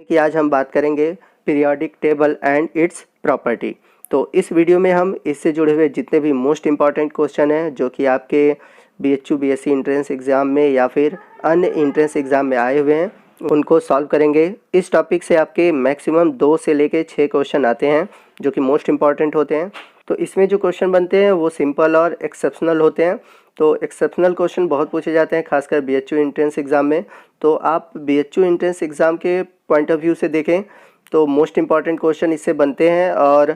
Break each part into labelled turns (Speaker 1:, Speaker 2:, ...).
Speaker 1: कि आज हम बात करेंगे periodic table and it's property. तो इस वीडियो में हम इससे जुड़े हुए जितने भी मोस्ट इम्पॉर्टेंट क्वेश्चन हैं जो कि आपके BHU BSc एंट्रेंस एग्ज़ाम में या फिर अन्य एंट्रेंस एग्ज़ाम में आए हुए हैं उनको सॉल्व करेंगे। इस टॉपिक से आपके मैक्सिमम 2 से लेकर 6 क्वेश्चन आते हैं जो कि मोस्ट इम्पॉर्टेंट होते हैं। तो इसमें जो क्वेश्चन बनते हैं वो सिंपल और एक्सेप्शनल होते हैं। तो एक्सेप्शनल क्वेश्चन बहुत पूछे जाते हैं खासकर BHU एंट्रेंस एग्ज़ाम में। तो आप BHU एंट्रेंस एग्ज़ाम के पॉइंट ऑफ व्यू से देखें तो मोस्ट इम्पॉर्टेंट क्वेश्चन इससे बनते हैं और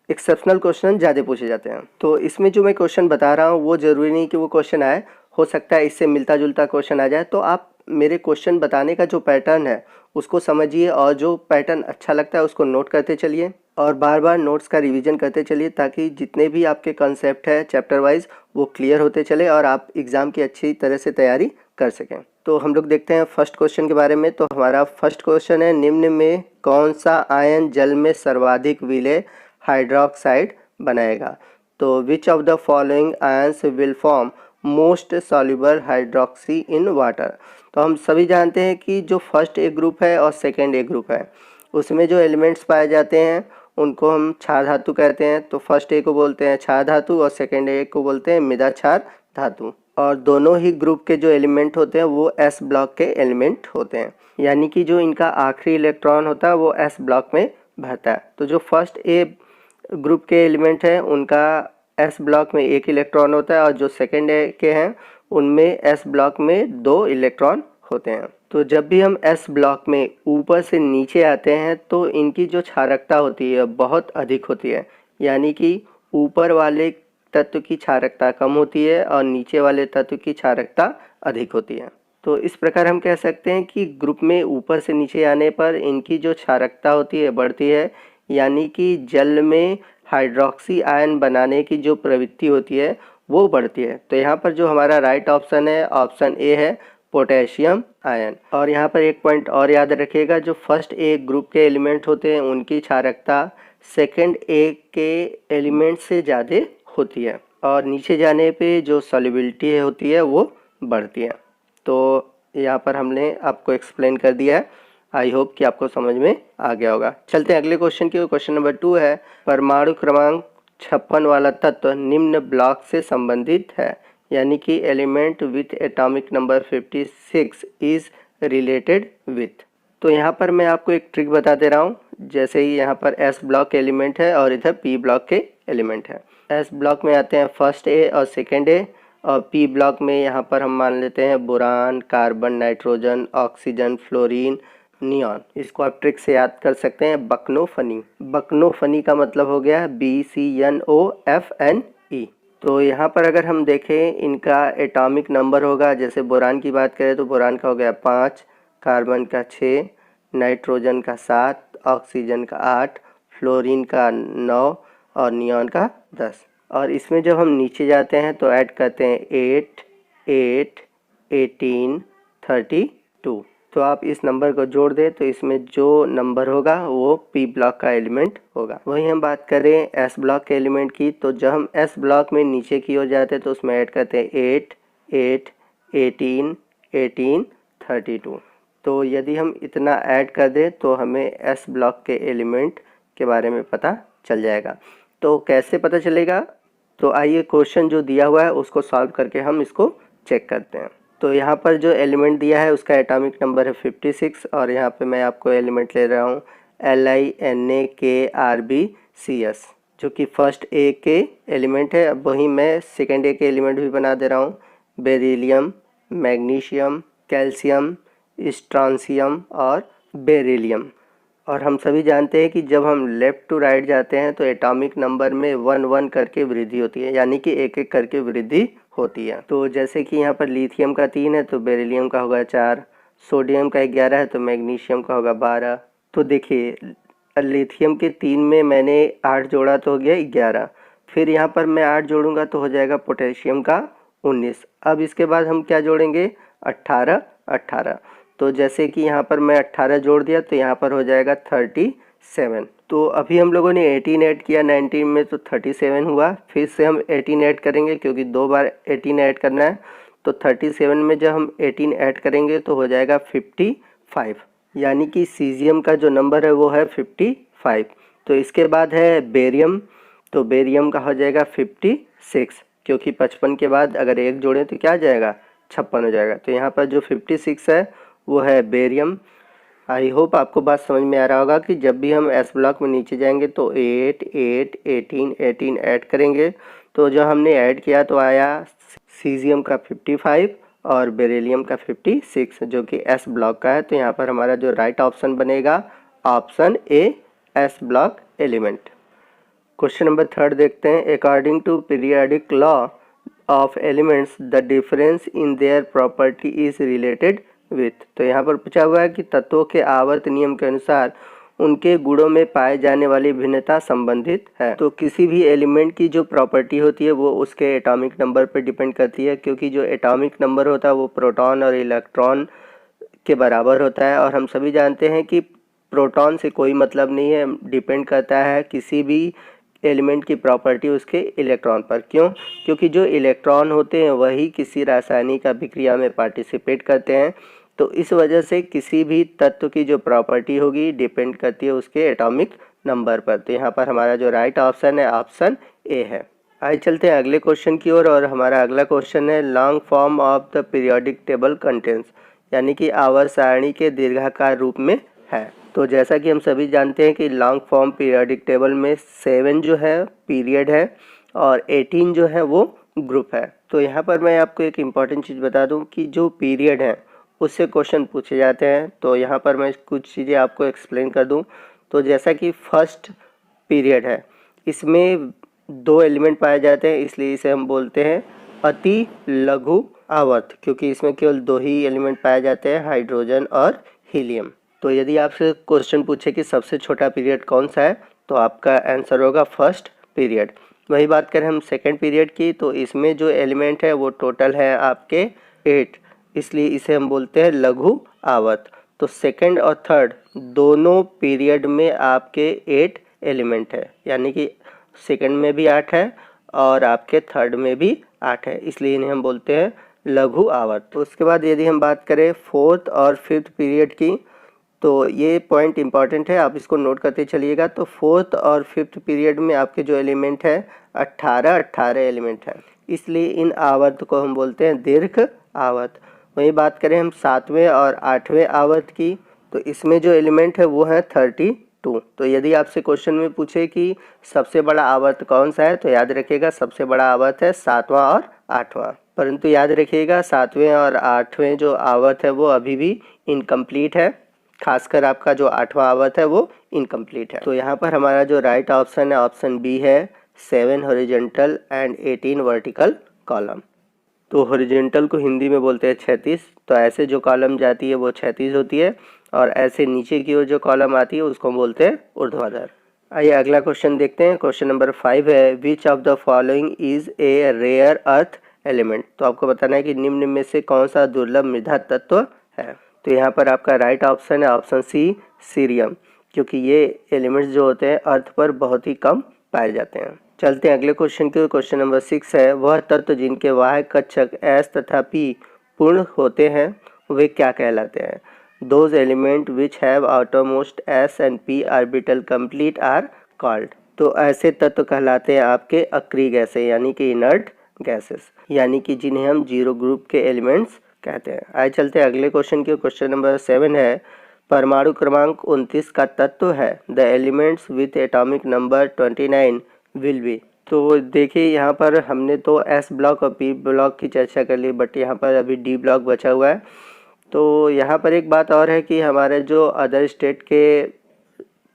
Speaker 1: एक्सेप्शनल क्वेश्चन ज़्यादा पूछे जाते हैं। तो इसमें जो मैं क्वेश्चन बता रहा हूँ वो ज़रूरी नहीं कि वो क्वेश्चन आए, हो सकता है इससे मिलता जुलता क्वेश्चन आ जाए। तो आप मेरे क्वेश्चन बताने का जो पैटर्न है उसको समझिए और जो पैटर्न अच्छा लगता है उसको नोट करते चलिए और बार बार नोट्स का रिवीजन करते चलिए ताकि जितने भी आपके कॉन्सेप्ट है चैप्टर वाइज वो क्लियर होते चले और आप एग्ज़ाम की अच्छी तरह से तैयारी कर सकें। तो हम लोग देखते हैं फर्स्ट क्वेश्चन के बारे में। तो हमारा फर्स्ट क्वेश्चन है, निम्न में कौन सा आयन जल में सर्वाधिक विलय हाइड्रोक्साइड बनाएगा? तो विच of the following ions will form most soluble hydroxy in water? तो हम सभी जानते हैं कि जो फर्स्ट ए ग्रुप है और सेकेंड ए ग्रुप है उसमें जो एलिमेंट्स पाए जाते हैं उनको हम क्षार धातु कहते हैं। तो फर्स्ट ए को बोलते हैं क्षार धातु और सेकेंड ए को बोलते हैं मृदा क्षार धातु। और दोनों ही ग्रुप के जो एलिमेंट होते हैं वो S ब्लॉक के एलिमेंट होते हैं, यानी कि जो इनका आखिरी इलेक्ट्रॉन होता है वो S ब्लॉक में भरता है। तो जो फर्स्ट ए ग्रुप के एलिमेंट हैं उनका S ब्लॉक में 1 इलेक्ट्रॉन होता है और जो सेकेंड ए के हैं उनमें S ब्लॉक में 2 इलेक्ट्रॉन होते हैं। तो जब भी हम S ब्लॉक में ऊपर से नीचे आते हैं तो इनकी जो क्षारकता होती है बहुत अधिक होती है, यानी कि ऊपर वाले तत्व की क्षारकता कम होती है और नीचे वाले तत्व की क्षारकता अधिक होती है। तो इस प्रकार हम कह सकते हैं कि ग्रुप में ऊपर से नीचे आने पर इनकी जो क्षारकता होती है बढ़ती है, यानी कि जल में हाइड्रोक्सी आयन बनाने की जो प्रवृत्ति होती है वो बढ़ती है। तो यहाँ पर जो हमारा राइट ऑप्शन है ऑप्शन ए है पोटेशियम आयन। और यहाँ पर एक पॉइंट और याद रखिएगा, जो फर्स्ट ए ग्रुप के एलिमेंट होते हैं उनकी क्षारकता सेकेंड ए के एलिमेंट से ज़्यादा होती है और नीचे जाने पे जो सॉल्युबिलिटी होती है वो बढ़ती है। तो यहाँ पर हमने आपको एक्सप्लेन कर दिया है। आई होप कि आपको समझ में आ गया होगा। चलते हैं अगले क्वेश्चन की। क्वेश्चन नंबर 2 है, परमाणु क्रमांक 56 वाला तत्व निम्न ब्लॉक से संबंधित है, यानी कि element with atomic number 56 is related with. तो यहाँ पर मैं आपको एक ट्रिक बता दे रहा हूँ। जैसे ही यहाँ पर S ब्लॉक के एलिमेंट है और इधर P ब्लॉक के एलिमेंट है। S ब्लॉक में आते हैं फर्स्ट ए और सेकेंड ए और P ब्लॉक में यहाँ पर हम मान लेते हैं boron, carbon, nitrogen, oxygen, fluorine, neon. इसको आप ट्रिक से याद कर सकते हैं, बकनोफनी। बकनोफनी का मतलब हो गया BCNOFNE। तो यहाँ पर अगर हम देखें इनका एटॉमिक नंबर होगा, जैसे बोरान की बात करें तो बोरान का हो गया 5, कार्बन का 6, नाइट्रोजन का 7, ऑक्सीजन का 8, फ्लोरीन का 9 और नियॉन का 10। और इसमें जब हम नीचे जाते हैं तो ऐड करते हैं 8, 8, 18, 32। तो आप इस नंबर को जोड़ दें तो इसमें जो नंबर होगा वो P ब्लॉक का एलिमेंट होगा। वही हम बात करें S ब्लॉक के एलिमेंट की, तो जब हम S ब्लॉक में नीचे की ओर जाते हैं तो उसमें ऐड करते हैं 8, 8, 18, 18, 32। तो यदि हम इतना ऐड कर दें तो हमें S ब्लॉक के एलिमेंट के बारे में पता चल जाएगा। तो कैसे पता चलेगा? तो आइए क्वेश्चन जो दिया हुआ है उसको सॉल्व करके हम इसको चेक करते हैं। तो यहाँ पर जो एलिमेंट दिया है उसका एटॉमिक नंबर है 56 और यहाँ पे मैं आपको एलिमेंट ले रहा हूँ LiNaKRbCs, जो कि फर्स्ट ए के एलिमेंट है। अब वहीं मैं सेकेंड ए के एलिमेंट भी बना दे रहा हूँ, बेरिलियम, मैग्नीशियम, कैल्शियम, स्ट्रॉन्सियम और बेरिलियम। और हम सभी जानते हैं कि जब हम लेफ़्ट टू राइट जाते हैं तो एटॉमिक नंबर में 1 1 करके वृद्धि होती है, यानी कि एक एक करके वृद्धि होती है। तो जैसे कि यहाँ पर लिथियम का 3 है तो बेरिलियम का होगा 4, सोडियम का 11 है तो मैग्नीशियम का होगा 12। तो देखिए लिथियम के 3 में मैंने 8 जोड़ा तो हो गया 11, फिर यहाँ पर मैं 8 जोड़ूंगा तो हो जाएगा पोटेशियम का 19। अब इसके बाद हम क्या जोड़ेंगे? 18, 18। तो जैसे कि यहाँ पर मैं 18 जोड़ दिया तो यहाँ पर हो जाएगा 37। तो अभी हम लोगों ने 18 ऐड किया 19 में तो 37 हुआ। फिर से हम 18 ऐड करेंगे क्योंकि 2 बार 18 ऐड करना है। तो 37 में जब हम 18 ऐड करेंगे तो हो जाएगा 55। यानी कि सीजियम का जो नंबर है वो है 55। तो इसके बाद है बेरियम, तो बेरियम का हो जाएगा 56, क्योंकि 55 के बाद अगर एक जोड़ें तो क्या आ जाएगा, 56 हो जाएगा। तो यहाँ पर जो 56 है वो है बेरियम। आई होप आपको बात समझ में आ रहा होगा कि जब भी हम एस ब्लॉक में नीचे जाएंगे तो 8, 8, 18 ऐड करेंगे, तो जो हमने ऐड किया तो आया सीजियम का 55 और बेरिलियम का 56 जो कि एस ब्लॉक का है। तो यहाँ पर हमारा जो राइट ऑप्शन बनेगा option A, S block element. Question number 3 देखते हैं। According to periodic law of elements the difference in their property is related with. तो यहाँ पर पूछा हुआ है कि तत्वों के आवर्त नियम के अनुसार उनके गुणों में पाए जाने वाली भिन्नता संबंधित है। तो किसी भी एलिमेंट की जो प्रॉपर्टी होती है वो उसके एटॉमिक नंबर पर डिपेंड करती है, क्योंकि जो एटॉमिक नंबर होता है वो प्रोटॉन और इलेक्ट्रॉन के बराबर होता है। और हम सभी जानते हैं कि प्रोटॉन से कोई मतलब नहीं है, डिपेंड करता है किसी भी एलिमेंट की प्रॉपर्टी उसके इलेक्ट्रॉन पर। क्यों? क्योंकि जो इलेक्ट्रॉन होते हैं वही किसी रासायनिक अभिक्रिया में पार्टिसिपेट करते हैं। तो इस वजह से किसी भी तत्व की जो प्रॉपर्टी होगी डिपेंड करती है उसके एटॉमिक नंबर पर। तो यहाँ पर हमारा जो राइट ऑप्शन है ऑप्शन ए है। आइए चलते हैं अगले क्वेश्चन की ओर, और हमारा अगला क्वेश्चन है long form of the periodic table contains, यानी कि आवर्त सारणी के दीर्घाकार रूप में है। तो जैसा कि हम सभी जानते हैं कि लॉन्ग फॉर्म पीरियोडिक टेबल में 7 जो है पीरियड है और 18 जो है वो ग्रुप है। तो यहाँ पर मैं आपको एक इम्पॉर्टेंट चीज़ बता दूँ कि जो पीरियड है उससे क्वेश्चन पूछे जाते हैं। तो यहाँ पर मैं कुछ चीज़ें आपको एक्सप्लेन कर दूँ। तो जैसा कि फर्स्ट पीरियड है, इसमें 2 एलिमेंट पाए जाते हैं, इसलिए इसे हम बोलते हैं अति लघु आवर्त, क्योंकि इसमें केवल 2 ही एलिमेंट पाए जाते हैं, हाइड्रोजन और हीलियम। तो यदि आपसे क्वेश्चन पूछे कि सबसे छोटा पीरियड कौन सा है, तो आपका आंसर होगा फर्स्ट पीरियड। वही बात करें हम सेकंड पीरियड की, तो इसमें जो एलिमेंट है वो टोटल है आपके 8, इसलिए इसे हम बोलते हैं लघु आवर्त। तो सेकंड और थर्ड दोनों पीरियड में आपके 8 एलिमेंट है, यानी कि सेकंड में भी 8 है और आपके थर्ड में भी 8 है, इसलिए इन्हें हम बोलते हैं लघु आवर्त। तो उसके बाद यदि हम बात करें फोर्थ और फिफ्थ पीरियड की, तो ये पॉइंट इंपॉर्टेंट है, आप इसको नोट करते चलिएगा। तो फोर्थ और फिफ्थ पीरियड में आपके जो एलिमेंट है 18 एलिमेंट है, इसलिए इन आवर्त को हम बोलते हैं दीर्घ आवर्त। वहीं बात करें हम 7वें और 8वें आवर्त की, तो इसमें जो एलिमेंट है वो है 32। तो यदि आपसे क्वेश्चन में पूछे कि सबसे बड़ा आवर्त कौन सा है, तो याद रखिएगा सबसे बड़ा आवर्त है 7वां और 8वां। परंतु याद रखिएगा 7वें और 8वें जो आवर्त है वो अभी भी इनकम्प्लीट है, खासकर आपका जो 8वां आवर्त है वो इनकम्प्लीट है। तो यहाँ पर हमारा जो राइट ऑप्शन है ऑप्शन बी है, 7 हॉरिजॉन्टल एंड 18 वर्टिकल कॉलम। तो हॉरिजॉन्टल को हिंदी में बोलते हैं 36, तो ऐसे जो कॉलम जाती है वो 36 होती है, और ऐसे नीचे की ओर जो कॉलम आती है उसको हम बोलते हैं ऊर्ध्वाधर। आइए अगला क्वेश्चन देखते हैं। क्वेश्चन नंबर 5 है, which of the following is a rare earth element. तो आपको बताना है कि निम्न में से कौन सा दुर्लभ मृदा तत्व है। तो यहाँ पर आपका राइट ऑप्शन है ऑप्शन सी, सीरियम, क्योंकि ये एलिमेंट्स जो होते हैं अर्थ पर बहुत ही कम पाए जाते हैं। चलते हैं अगले क्वेश्चन की। क्वेश्चन नंबर 6 है, वह तत्व जिनके वाहक कक्षक एस तथा पी पूर्ण होते हैं वे क्या कहलाते हैं। Those elements which have outermost S and P orbital complete are called. तो ऐसे तत्व कहलाते हैं आपके अक्रिय गैसें, यानी कि इनर्ट गैसेस, यानी कि जिन्हें हम जीरो ग्रुप के एलिमेंट्स कहते हैं। आइए चलते हैं अगले क्वेश्चन की। क्वेश्चन नंबर 7 है, परमाणु क्रमांक 29 का तत्व है the elements with atomic number 29 will be. तो देखिए यहाँ पर हमने तो एस ब्लॉक और पी ब्लॉक की चर्चा कर ली, बट यहाँ पर अभी डी ब्लॉक बचा हुआ है। तो यहाँ पर एक बात और है कि हमारे जो अदर स्टेट के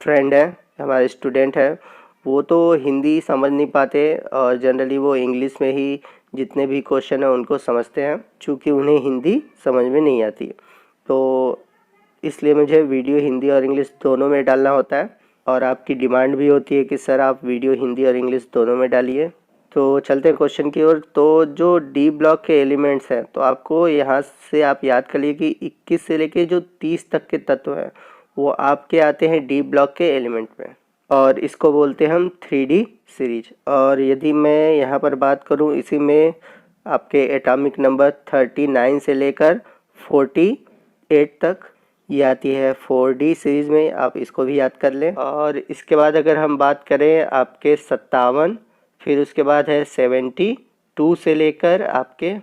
Speaker 1: फ्रेंड हैं, हमारे स्टूडेंट हैं, वो तो हिंदी समझ नहीं पाते और जनरली वो इंग्लिश में ही जितने भी क्वेश्चन हैं उनको समझते हैं, चूँकि उन्हें हिंदी समझ में नहीं आती। तो इसलिए मुझे वीडियो हिंदी और इंग्लिश दोनों में डालना होता है, और आपकी डिमांड भी होती है कि सर आप वीडियो हिंदी और इंग्लिश दोनों में डालिए। तो चलते हैं क्वेश्चन की ओर। तो जो डी ब्लॉक के एलिमेंट्स हैं, तो आपको यहाँ से आप याद कर लिए कि 21 से लेके जो 30 तक के तत्व हैं वो आपके आते हैं डी ब्लॉक के एलिमेंट में, और इसको बोलते हैं हम 3D सीरीज। और यदि मैं यहाँ पर बात करूँ, इसी में आपके एटॉमिक नंबर 39 से लेकर 48 तक ये आती है 4D सीरीज़ में, आप इसको भी याद कर लें। और इसके बाद अगर हम बात करें आपके 57, फिर उसके बाद है 72 से लेकर आपके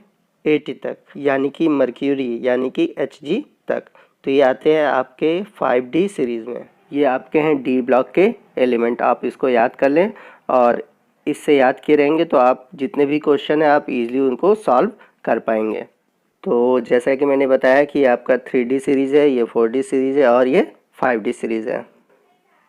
Speaker 1: 80 तक, यानी कि मर्क्यूरी यानी कि Hg तक, तो ये आते हैं आपके 5D सीरीज़ में। ये आपके हैं डी ब्लॉक के एलिमेंट, आप इसको याद कर लें और इससे याद किए रहेंगे तो आप जितने भी क्वेश्चन हैं आप इजीली उनको सॉल्व कर पाएंगे। तो जैसा कि मैंने बताया कि आपका 3D सीरीज़ है, ये 4D सीरीज़ है और ये 5D सीरीज़ है।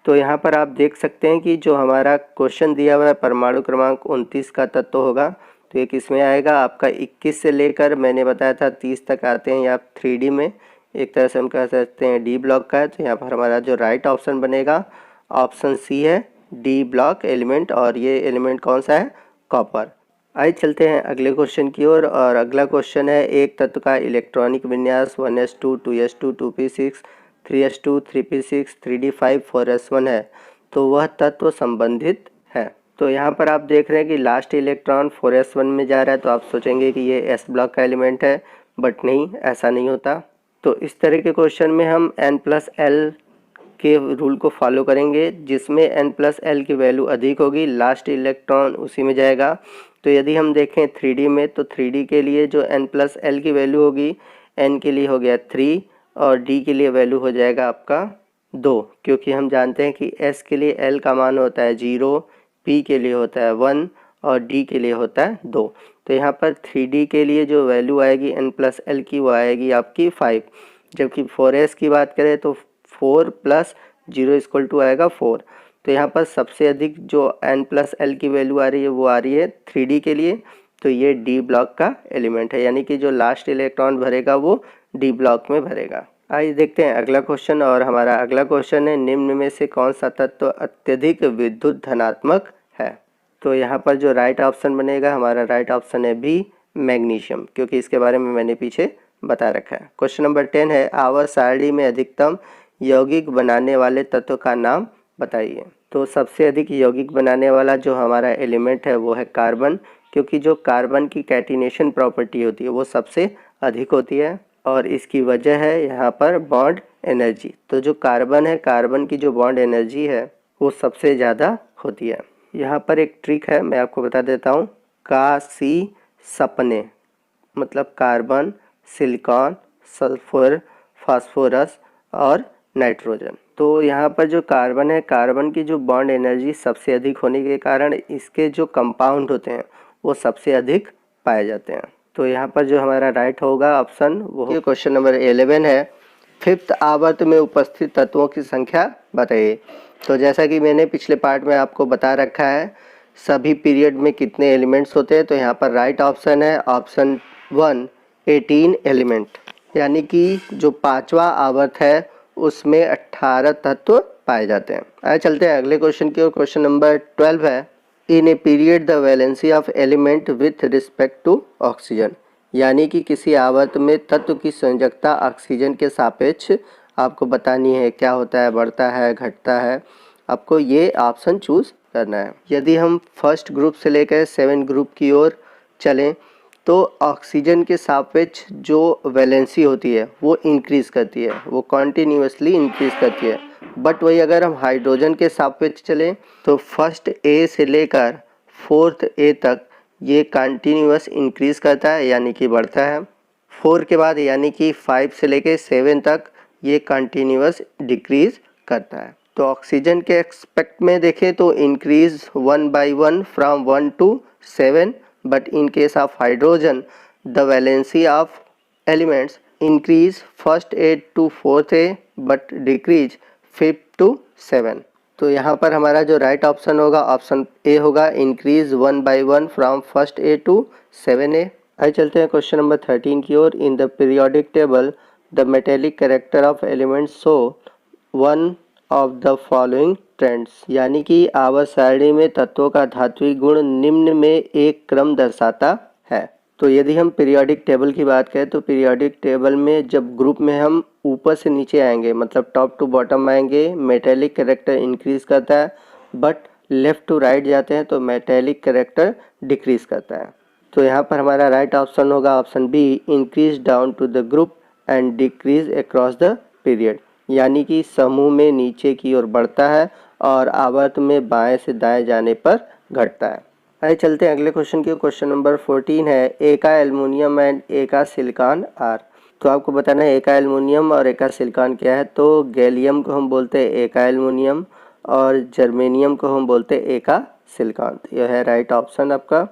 Speaker 1: तो यहाँ पर आप देख सकते हैं कि जो हमारा क्वेश्चन दिया हुआ है परमाणु क्रमांक 29 का तत्व होगा, तो ये किस में आएगा आपका 21 से लेकर मैंने बताया था 30 तक आते हैं या 3D में, एक तरह से हम कह सकते हैं डी ब्लॉक का है। तो यहाँ पर हमारा जो राइट ऑप्शन बनेगा ऑप्शन सी है, डी ब्लॉक एलिमेंट, और ये एलिमेंट कौन सा है, कॉपर। आइए चलते हैं अगले क्वेश्चन की ओर। और अगला क्वेश्चन है एक तत्व का इलेक्ट्रॉनिक विन्यास 1s2 2s2 2p6 3s2 3p6 3d5 4s1 है, तो वह तत्व संबंधित है। तो यहाँ पर आप देख रहे हैं कि लास्ट इलेक्ट्रॉन 4s1 में जा रहा है, तो आप सोचेंगे कि ये s ब्लॉक का एलिमेंट है, बट नहीं, ऐसा नहीं होता। तो इस तरह के क्वेश्चन में हम n+l के रूल को फॉलो करेंगे, जिसमें n+l की वैल्यू अधिक होगी लास्ट इलेक्ट्रॉन उसी में जाएगा। तो यदि हम देखें 3D में, तो 3D के लिए जो n+l की वैल्यू होगी, n के लिए हो गया 3 और d के लिए वैल्यू हो जाएगा आपका 2, क्योंकि हम जानते हैं कि s के लिए l का मान होता है 0, p के लिए होता है 1 और d के लिए होता है 2। तो यहाँ पर 3D के लिए जो वैल्यू आएगी n+l की वो आएगी आपकी 5, जबकि 4s की बात करें तो 4 + 0 = आएगा 4। तो यहाँ पर सबसे अधिक जो n+l की वैल्यू आ रही है वो आ रही है 3D के लिए, तो ये डी ब्लॉक का एलिमेंट है, यानी कि जो लास्ट इलेक्ट्रॉन भरेगा वो डी ब्लॉक में भरेगा। आइए देखते हैं अगला क्वेश्चन। और हमारा अगला क्वेश्चन है निम्न में से कौन सा तत्व अत्यधिक विद्युत धनात्मक है। तो यहाँ पर जो राइट ऑप्शन बनेगा, हमारा राइट ऑप्शन है बी, मैग्नीशियम, क्योंकि इसके बारे में मैंने पीछे बता रखा है। क्वेश्चन नंबर 10 है आवर्त सारणी में अधिकतम यौगिक बनाने वाले तत्व का नाम बताइए। तो सबसे अधिक यौगिक बनाने वाला जो हमारा एलिमेंट है वो है कार्बन, क्योंकि जो कार्बन की कैटिनेशन प्रॉपर्टी होती है वो सबसे अधिक होती है, और इसकी वजह है यहाँ पर बॉन्ड एनर्जी। तो जो कार्बन है, कार्बन की जो बॉन्ड एनर्जी है वो सबसे ज़्यादा होती है। यहाँ पर एक ट्रिक है, मैं आपको बता देता हूँ। का सी सपने मतलब कार्बन, सिलिकॉन, सल्फर, फास्फोरस और नाइट्रोजन। तो यहाँ पर जो कार्बन है, कार्बन की जो बॉन्ड एनर्जी सबसे अधिक होने के कारण इसके जो कंपाउंड होते हैं वो सबसे अधिक पाए जाते हैं। तो यहाँ पर जो हमारा राइट होगा ऑप्शन वो क्वेश्चन नंबर 11 है 5th आवर्त में उपस्थित तत्वों की संख्या बताइए। तो जैसा कि मैंने पिछले पार्ट में आपको बता रखा है सभी पीरियड में कितने एलिमेंट्स होते हैं, तो यहाँ पर राइट ऑप्शन है ऑप्शन 1, 18 एलिमेंट, यानी कि जो 5वां आवर्त है उसमें 18 तत्व पाए जाते हैं। आइए चलते हैं अगले क्वेश्चन की ओर। क्वेश्चन नंबर 12 है in a period the valency of element with respect to oxygen, यानी कि किसी आवर्त में तत्व की संयोजकता ऑक्सीजन के सापेक्ष आपको बतानी है, क्या होता है, बढ़ता है, घटता है, आपको ये ऑप्शन चूज़ करना है। यदि हम फर्स्ट ग्रुप से लेकर 7 ग्रुप की ओर चलें तो ऑक्सीजन के सापेक्ष जो वैलेंसी होती है वो इंक्रीज़ करती है, वो कॉन्टीन्यूसली इंक्रीज़ करती है। बट वही अगर हम हाइड्रोजन के सापेक्ष चलें तो फर्स्ट ए से लेकर 4th ए तक ये कंटिन्यूस इंक्रीज़ करता है, यानी कि बढ़ता है। 4 के बाद यानी कि 5 से लेकर 7 तक ये कंटिन्यूस डिक्रीज़ करता है। तो ऑक्सीजन के एक्सपेक्ट में देखें तो increase 1 by 1 from 1 to 7, but in case of hydrogen the valency of elements increase first A to 4th A but decrease 5th to 7। तो यहाँ पर हमारा जो राइट ऑप्शन होगा ऑप्शन ए होगा, increase 1 by 1 from first A to 7A। आइए चलते हैं क्वेश्चन नंबर 13 की ओर। In the periodic table the metallic character of elements show one of the following trends, यानी कि आवर्त सारणी में तत्वों का धात्विक गुण निम्न में एक क्रम दर्शाता है। तो यदि हम पीरियोडिक टेबल की बात करें तो पीरियोडिक टेबल में जब ग्रुप में हम ऊपर से नीचे आएंगे, मतलब टॉप टू बॉटम आएंगे, मेटेलिक कैरेक्टर इंक्रीज करता है, बट लेफ़्ट टू राइट जाते हैं तो मेटेलिक कैरेक्टर डिक्रीज करता है। तो यहाँ पर हमारा राइट ऑप्शन होगा option B, increase down to the group and decrease across the period, यानी कि समूह में नीचे की ओर बढ़ता है और आवर्त में बाएं से दाएं जाने पर घटता है। आइए चलते हैं अगले क्वेश्चन की। क्वेश्चन नंबर 14 है, एका एल्युमिनियम एंड एका सिलिकॉन आर। तो आपको बताना है एका एल्युमिनियम और एका सिलिकॉन क्या है। तो गैलियम को हम बोलते हैं एका एल्युमिनियम और जर्मेनियम को हम बोलते हैं एका सिलिकॉन। तो यह है राइट ऑप्शन आपका।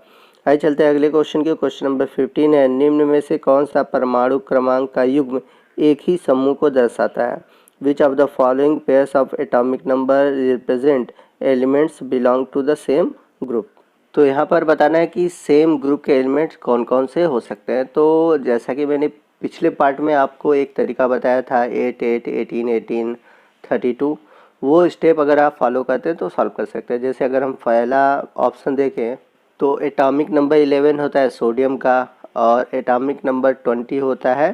Speaker 1: आइए चलते हैं अगले क्वेश्चन की। क्वेश्चन नंबर 15 है, निम्न में से कौन सा परमाणु क्रमांक का युग्म एक ही समूह को दर्शाता है। Which of the following pairs of atomic number represent elements belong to the same group. तो यहाँ पर बताना है कि सेम ग्रुप के एलिमेंट्स कौन कौन से हो सकते हैं। तो जैसा कि मैंने पिछले पार्ट में आपको एक तरीका बताया था 8 8 18 18 32, वो स्टेप अगर आप फॉलो करते हैं तो सॉल्व कर सकते हैं। जैसे अगर हम पहला ऑप्शन देखें तो एटॉमिक नंबर 11 होता है सोडियम का और एटॉमिक नंबर 20 होता है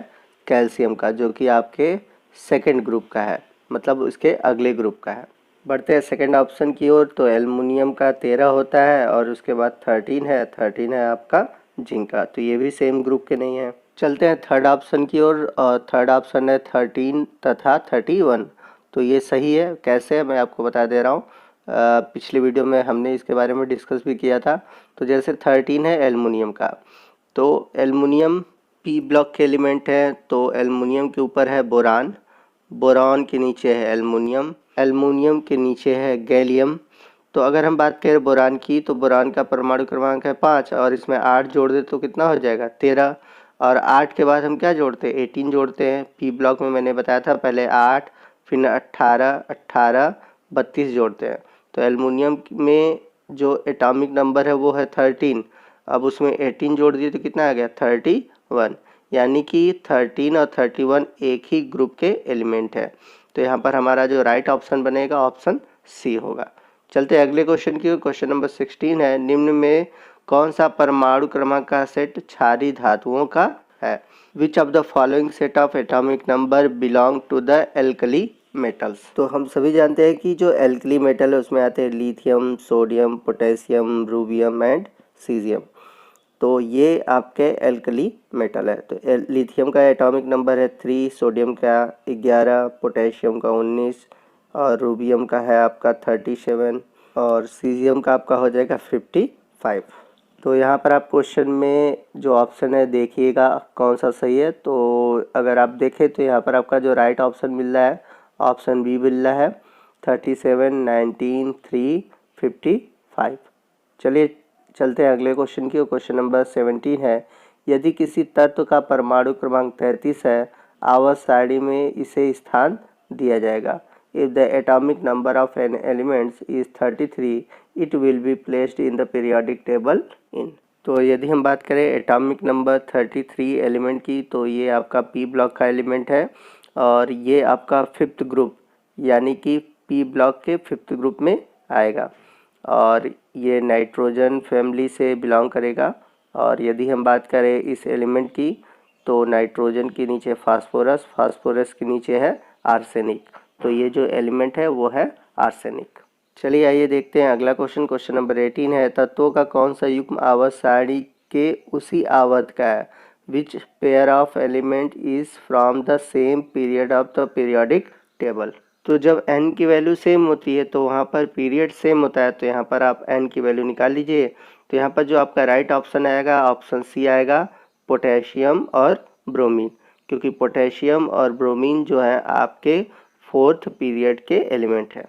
Speaker 1: कैल्शियम का, जो कि आपके सेकेंड ग्रुप का है, मतलब उसके अगले ग्रुप का है। बढ़ते हैं सेकेंड ऑप्शन की ओर। तो एल्युमिनियम का 13 होता है और उसके बाद 13 है आपका जिंक का, तो ये भी सेम ग्रुप के नहीं है। चलते हैं थर्ड ऑप्शन की ओर और थर्ड ऑप्शन है 13 तथा 31। तो ये सही है। कैसे है मैं आपको बता दे रहा हूँ। पिछले वीडियो में हमने इसके बारे में डिस्कस भी किया था। तो जैसे 13 है एल्युमिनियम का, तो एल्युमिनियम पी ब्लॉक के एलिमेंट है। तो एल्युमिनियम के ऊपर है बोरान, बोरान के नीचे है एल्युमिनियम, एल्युमिनियम के नीचे है गैलियम। तो अगर हम बात करें बोरान की, तो बोरान का परमाणु क्रमांक है 5 और इसमें 8 जोड़ दे तो कितना हो जाएगा 13। और 8 के बाद हम क्या जोड़ते हैं 18 जोड़ते हैं। पी ब्लॉक में मैंने बताया था पहले 8 फिर 18 18 32 जोड़ते हैं। तो एल्युमिनियम में जो एटॉमिक नंबर है वो है 13, अब उसमें 18 जोड़ दिए तो कितना आ गया 31, यानी कि 13 और 31 एक ही ग्रुप के एलिमेंट है। तो यहाँ पर हमारा जो राइट ऑप्शन बनेगा ऑप्शन सी होगा। चलते हैं अगले क्वेश्चन की। क्वेश्चन नंबर 16 है, निम्न में कौन सा परमाणु क्रमांक का सेट क्षारीय धातुओं का है। Which of the following set of atomic number belong to the alkali metals. तो हम सभी जानते हैं कि जो एल्कली मेटल है उसमें आते हैं lithium, sodium, potassium, rubidium and caesium. तो ये आपके एल्कली मेटल है। तो लिथियम का एटॉमिक नंबर है 3, सोडियम का 11, पोटेशियम का 19 और रूबियम का है आपका 37 और सीजियम का आपका हो जाएगा 55। तो यहाँ पर आप क्वेश्चन में जो ऑप्शन है देखिएगा कौन सा सही है। तो अगर आप देखें तो यहाँ पर आपका जो राइट ऑप्शन मिल रहा है ऑप्शन बी मिल रहा है 37, 19, 3, 55। चलिए चलते हैं अगले क्वेश्चन की। क्वेश्चन नंबर 17 है, यदि किसी तत्व का परमाणु क्रमांक 33 है, आवर्त सारणी में इसे स्थान दिया जाएगा। If the atomic number of an elements is 33, it will be placed in the periodic table in. तो यदि हम बात करें एटॉमिक नंबर 33 एलिमेंट की, तो ये आपका पी ब्लॉक का एलिमेंट है और ये आपका 5th ग्रुप यानी कि पी ब्लॉक के 5th ग्रुप में आएगा और ये नाइट्रोजन फैमिली से बिलोंग करेगा। और यदि हम बात करें इस एलिमेंट की, तो नाइट्रोजन के नीचे फास्फोरस, फास्फोरस के नीचे है आर्सेनिक। तो ये जो एलिमेंट है वो है आर्सेनिक। चलिए आइए देखते हैं अगला क्वेश्चन। क्वेश्चन नंबर 18 है, तत्वों का कौन सा युग्म आवर्त सारणी के उसी आवर्त का है। Which pair of element is from the same period of the periodic table. तो जब n की वैल्यू सेम होती है तो वहाँ पर पीरियड सेम होता है। तो यहाँ पर आप n की वैल्यू निकाल लीजिए। तो यहाँ पर जो आपका राइट ऑप्शन आएगा ऑप्शन सी आएगा, पोटेशियम और ब्रोमीन, क्योंकि पोटेशियम और ब्रोमीन जो है आपके 4th पीरियड के एलिमेंट है।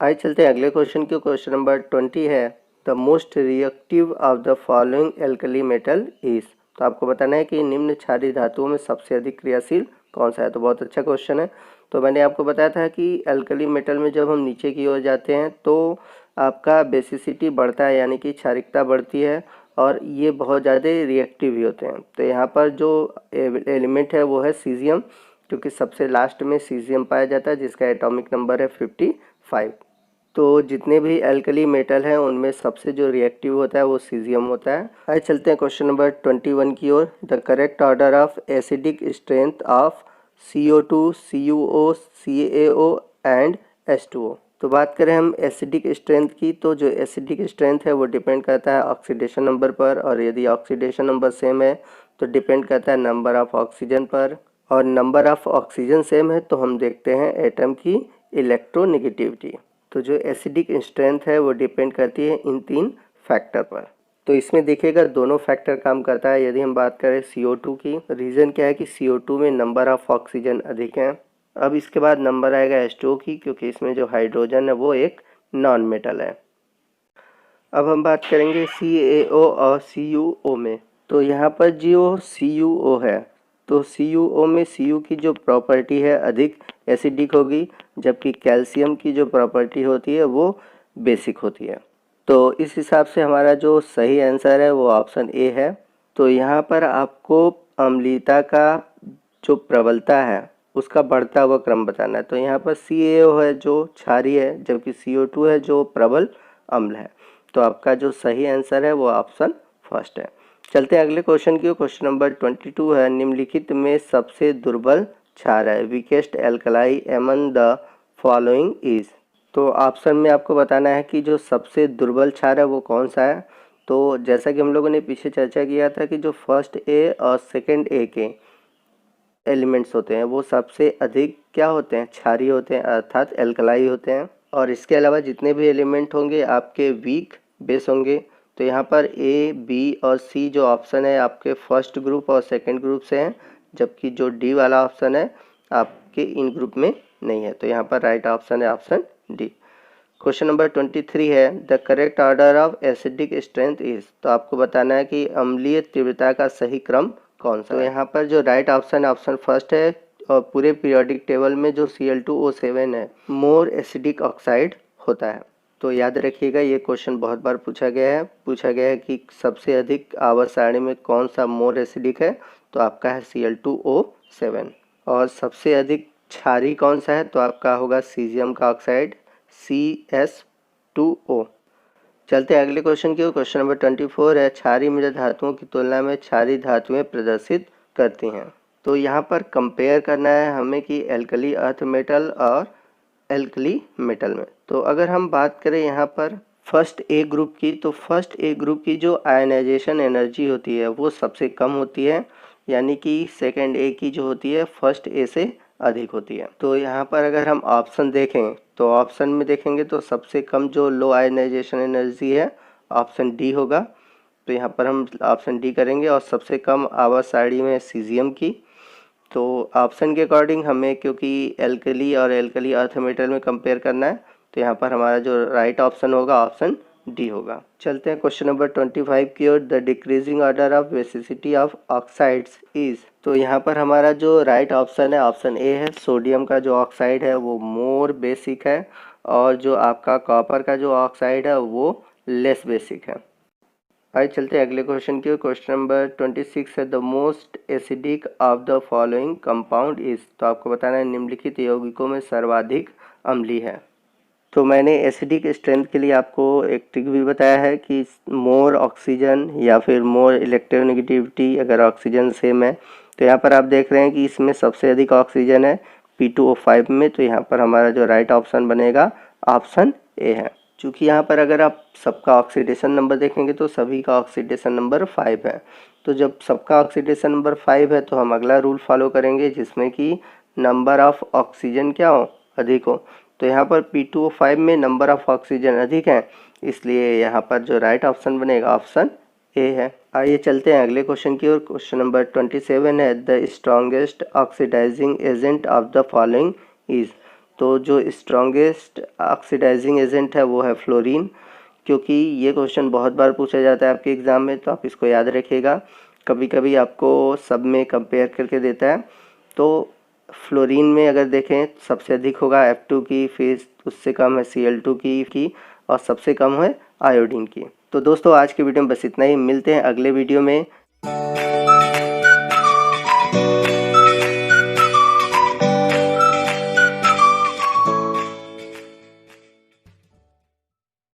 Speaker 1: आइए चलते हैं अगले क्वेश्चन की। क्वेश्चन नंबर 20 है, the most reactive of the following alkali metal is. तो आपको बताना है कि निम्न क्षारीय धातुओं में सबसे अधिक क्रियाशील कौन सा है। तो बहुत अच्छा क्वेश्चन है। तो मैंने आपको बताया था कि एल्कली मेटल में जब हम नीचे की ओर जाते हैं तो आपका बेसिसिटी बढ़ता है, यानी कि क्षारिकता बढ़ती है और ये बहुत ज़्यादा रिएक्टिव भी होते हैं। तो यहाँ पर जो एलिमेंट है वो है सीजियम, क्योंकि सबसे लास्ट में सीजियम पाया जाता है जिसका एटॉमिक नंबर है 55। तो जितने भी एल्कली मेटल हैं उनमें सबसे जो रिएक्टिव होता है वो सीजियम होता है। आइए चलते हैं क्वेश्चन नंबर 21 की ओर। The correct order of acidic strength of CO2, CuO, CaO and H2O। तो बात करें हम एसिडिक स्ट्रेंथ की, तो जो एसिडिक स्ट्रेंथ है वो डिपेंड करता है ऑक्सीडेशन नंबर पर, और यदि ऑक्सीडेशन नंबर सेम है तो डिपेंड करता है नंबर ऑफ ऑक्सीजन पर, और नंबर ऑफ ऑक्सीजन सेम है तो हम देखते हैं एटम की इलेक्ट्रोनेगेटिविटी। तो जो एसिडिक स्ट्रेंथ है वो डिपेंड करती है इन 3 फैक्टर पर। तो इसमें देखिएगा दोनों फैक्टर काम करता है। यदि हम बात करें CO2 की, रीज़न क्या है कि CO2 में नंबर ऑफ ऑक्सीजन अधिक है। अब इसके बाद नंबर आएगा H2O की, क्योंकि इसमें जो हाइड्रोजन है वो एक नॉन मेटल है। अब हम बात करेंगे CaO और CuO में। तो यहाँ पर जो CuO है, तो CuO में Cu की जो प्रॉपर्टी है अधिक एसिडिक होगी, जबकि कैल्शियम की जो प्रॉपर्टी होती है वो बेसिक होती है। तो इस हिसाब से हमारा जो सही आंसर है वो ऑप्शन ए है। तो यहाँ पर आपको अम्लीयता का जो प्रबलता है उसका बढ़ता हुआ क्रम बताना है। तो यहाँ पर CaO है जो क्षारीय है, जबकि CO2 है जो प्रबल अम्ल है। तो आपका जो सही आंसर है वो ऑप्शन फर्स्ट है। चलते हैं अगले क्वेश्चन की। क्वेश्चन नंबर 22 है, निम्नलिखित में सबसे दुर्बल क्षार है, weakest alkali among the following is. तो ऑप्शन में आपको बताना है कि जो सबसे दुर्बल क्षार है वो कौन सा है। तो जैसा कि हम लोगों ने पीछे चर्चा किया था कि जो फर्स्ट ए और सेकंड ए के एलिमेंट्स होते हैं वो सबसे अधिक क्या होते हैं, क्षारीय होते हैं, अर्थात एल्कलाई होते हैं। और इसके अलावा जितने भी एलिमेंट होंगे आपके वीक बेस होंगे। तो यहाँ पर A, B और C जो ऑप्शन है आपके फर्स्ट ग्रुप और सेकंड ग्रुप से हैं, जबकि जो D वाला ऑप्शन है आपके इन ग्रुप में नहीं है। तो यहाँ पर राइट ऑप्शन है ऑप्शन डी। क्वेश्चन नंबर 23 है, the correct order of acidic strength is. तो आपको बताना है कि अम्लीय तीव्रता का सही क्रम कौन सा है। तो यहाँ पर जो राइट ऑप्शन है ऑप्शन फर्स्ट है। और पूरे पीरियोडिक टेबल में जो Cl2O7 है मोर एसिडिक ऑक्साइड होता है। तो याद रखिएगा ये क्वेश्चन बहुत बार पूछा गया है कि सबसे अधिक आवर्त सारणी में कौन सा मोर एसिडिक है। तो आपका है Cl2O7। और सबसे अधिक क्षारी कौन सा है, तो आपका होगा सीजियम का ऑक्साइड CS2O। चलते हैं अगले क्वेश्चन की। क्वेश्चन नंबर 24 है, क्षारीय मृद धातुओं की तुलना में क्षारीय धातुएं प्रदर्शित करती हैं। तो यहाँ पर कंपेयर करना है हमें कि एल्कली अर्थ मेटल और एल्कली मेटल में। तो अगर हम बात करें यहाँ पर फर्स्ट ए ग्रुप की, तो फर्स्ट ए ग्रुप की जो आयनाइजेशन एनर्जी होती है वो सबसे कम होती है, यानी कि सेकेंड ए की जो होती है फर्स्ट ए से अधिक होती है। तो यहाँ पर अगर हम ऑप्शन देखें तो ऑप्शन में देखेंगे तो सबसे कम जो लो आयनाइजेशन एनर्जी है ऑप्शन डी होगा। तो यहाँ पर हम ऑप्शन डी करेंगे। और सबसे कम आवर्त सारणी में सीजियम की। तो ऑप्शन के अकॉर्डिंग हमें क्योंकि एल्कली और एल्कली अर्थ मेटल में कंपेयर करना है, तो यहाँ पर हमारा जो राइट ऑप्शन होगा ऑप्शन डी होगा। चलते हैं क्वेश्चन नंबर 25 की ओर। The decreasing order of basicity of oxides is. तो यहाँ पर हमारा जो राइट ऑप्शन है ऑप्शन ए है। सोडियम का जो ऑक्साइड है वो मोर बेसिक है, और जो आपका कॉपर का जो ऑक्साइड है वो लेस बेसिक है। आइए चलते हैं अगले क्वेश्चन की। क्वेश्चन नंबर 26 है, the most acidic of the following compound is. तो आपको बताना है निम्नलिखित यौगिकों में सर्वाधिक अम्लीय है। तो मैंने एसिडिक स्ट्रेंथ के लिए आपको एक ट्रिक भी बताया है कि मोर ऑक्सीजन या फिर मोर इलेक्ट्रोनेगेटिविटी अगर ऑक्सीजन सेम है। तो यहाँ पर आप देख रहे हैं कि इसमें सबसे अधिक ऑक्सीजन है P2O5 में। तो यहाँ पर हमारा जो राइट ऑप्शन बनेगा ऑप्शन ए है। चूँकि यहाँ पर अगर आप सबका ऑक्सीडेशन नंबर देखेंगे तो सभी का ऑक्सीडेशन नंबर 5 है। तो जब सबका ऑक्सीडेशन नंबर 5 है तो हम अगला रूल फॉलो करेंगे जिसमें कि नंबर ऑफ़ ऑक्सीजन क्या हो, अधिक हो। तो यहाँ पर P2O5 में नंबर ऑफ़ ऑक्सीजन अधिक है, इसलिए यहाँ पर जो राइट ऑप्शन बनेगा ऑप्शन ए है। आइए चलते हैं अगले क्वेश्चन की ओर। क्वेश्चन नंबर 27 है, the strongest oxidising agent of the following is. तो जो स्ट्रॉन्गेस्ट ऑक्सीडाइजिंग एजेंट है वो है फ्लोरीन। क्योंकि ये क्वेश्चन बहुत बार पूछा जाता है आपके एग्ज़ाम में, तो आप इसको याद रखिएगा। कभी कभी आपको सब में कंपेयर करके देता है। तो फ्लोरीन में अगर देखें सबसे अधिक होगा F2 की, फिर उससे कम है Cl2 की और सबसे कम है आयोडीन की। तो दोस्तों आज के वीडियो में बस इतना ही। मिलते हैं अगले वीडियो में।